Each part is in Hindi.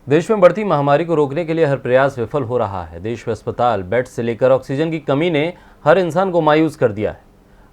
देश में बढ़ती महामारी को रोकने के लिए हर प्रयास विफल हो रहा है। देश में अस्पताल, बेड से लेकर ऑक्सीजन की कमी ने हर इंसान को मायूस कर दिया है।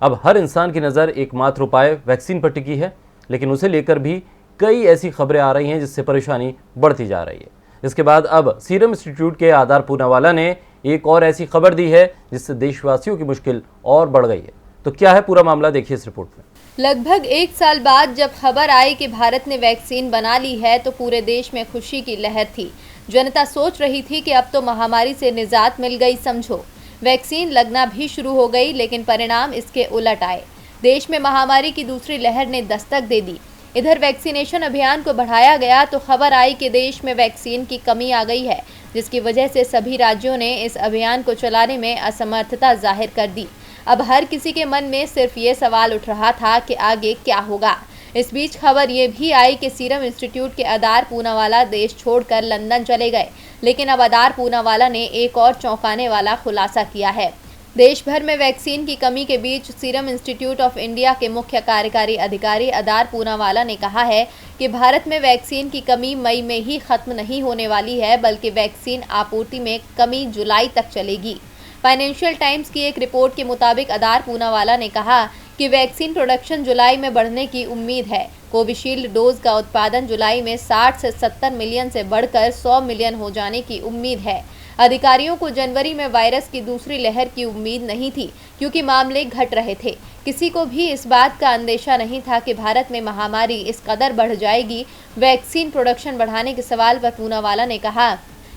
अब हर इंसान की नज़र एकमात्र उपाय वैक्सीन पर टिकी है, लेकिन उसे लेकर भी कई ऐसी खबरें आ रही हैं जिससे परेशानी बढ़ती जा रही है। इसके बाद अब सीरम इंस्टीट्यूट के आधार पूनावाला ने एक और ऐसी खबर दी है जिससे देशवासियों की मुश्किल और बढ़ गई है। तो क्या है पूरा मामला, देखिए इस रिपोर्ट में। लगभग 1 साल बाद जब खबर आई कि भारत ने वैक्सीन बना ली है तो पूरे देश में खुशी की लहर थी। जनता सोच रही थी कि अब तो महामारी से निजात मिल गई समझो। वैक्सीन लगना भी शुरू हो गई, लेकिन परिणाम इसके उलट आए। देश में महामारी की दूसरी लहर ने दस्तक दे दी। इधर वैक्सीनेशन अभियान को बढ़ाया गया तो खबर आई कि देश में वैक्सीन की कमी आ गई है, जिसकी वजह से सभी राज्यों ने इस अभियान को चलाने में असमर्थता जाहिर कर दी। अब हर किसी के मन में सिर्फ ये सवाल उठ रहा था कि आगे क्या होगा। इस बीच खबर ये भी आई कि सीरम इंस्टीट्यूट के आधार पूनावाला देश छोड़कर लंदन चले गए, लेकिन अब आधार पूनावाला ने एक और चौंकाने वाला खुलासा किया है। देश भर में वैक्सीन की कमी के बीच सीरम इंस्टीट्यूट ऑफ इंडिया के मुख्य कार्यकारी अधिकारी आधार पूनावाला ने कहा है कि भारत में वैक्सीन की कमी मई में ही खत्म नहीं होने वाली है, बल्कि वैक्सीन आपूर्ति में कमी जुलाई तक चलेगी। फाइनेंशियल टाइम्स की एक रिपोर्ट के मुताबिक आधार पूनावाला ने कहा कि वैक्सीन प्रोडक्शन जुलाई में बढ़ने की उम्मीद है। कोविशील्ड डोज का उत्पादन जुलाई में 60 से 70 मिलियन से बढ़कर 100 मिलियन हो जाने की उम्मीद है। अधिकारियों को जनवरी में वायरस की दूसरी लहर की उम्मीद नहीं थी, क्योंकि मामले घट रहे थे। किसी को भी इस बात का अंदेशा नहीं था कि भारत में महामारी इस कदर बढ़ जाएगी। वैक्सीन प्रोडक्शन बढ़ाने के सवाल पर पूनावाला ने कहा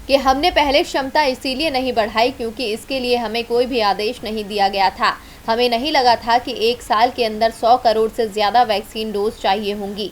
कि हमने पहले क्षमता इसीलिए नहीं बढ़ाई क्योंकि इसके लिए हमें कोई भी आदेश नहीं दिया गया था। हमें नहीं लगा था कि 1 साल के अंदर 100 करोड़ से ज्यादा वैक्सीन डोज चाहिए होंगी।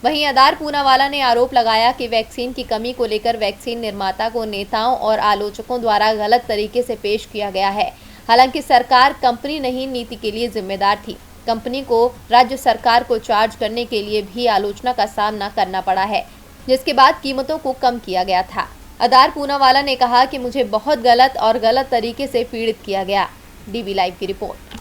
वहीं आधार पूनावाला ने आरोप लगाया कि वैक्सीन की कमी को लेकर वैक्सीन निर्माता को नेताओं और आलोचकों द्वारा गलत तरीके से पेश किया गया है। हालांकि सरकार कंपनी नहीं, नीति के लिए जिम्मेदार थी। कंपनी को राज्य सरकार को चार्ज करने के लिए भी आलोचना का सामना करना पड़ा है, जिसके बाद कीमतों को कम किया गया था। आधार पूनावाला ने कहा कि मुझे बहुत गलत तरीके से पीड़ित किया गया। डीबी लाइव की रिपोर्ट।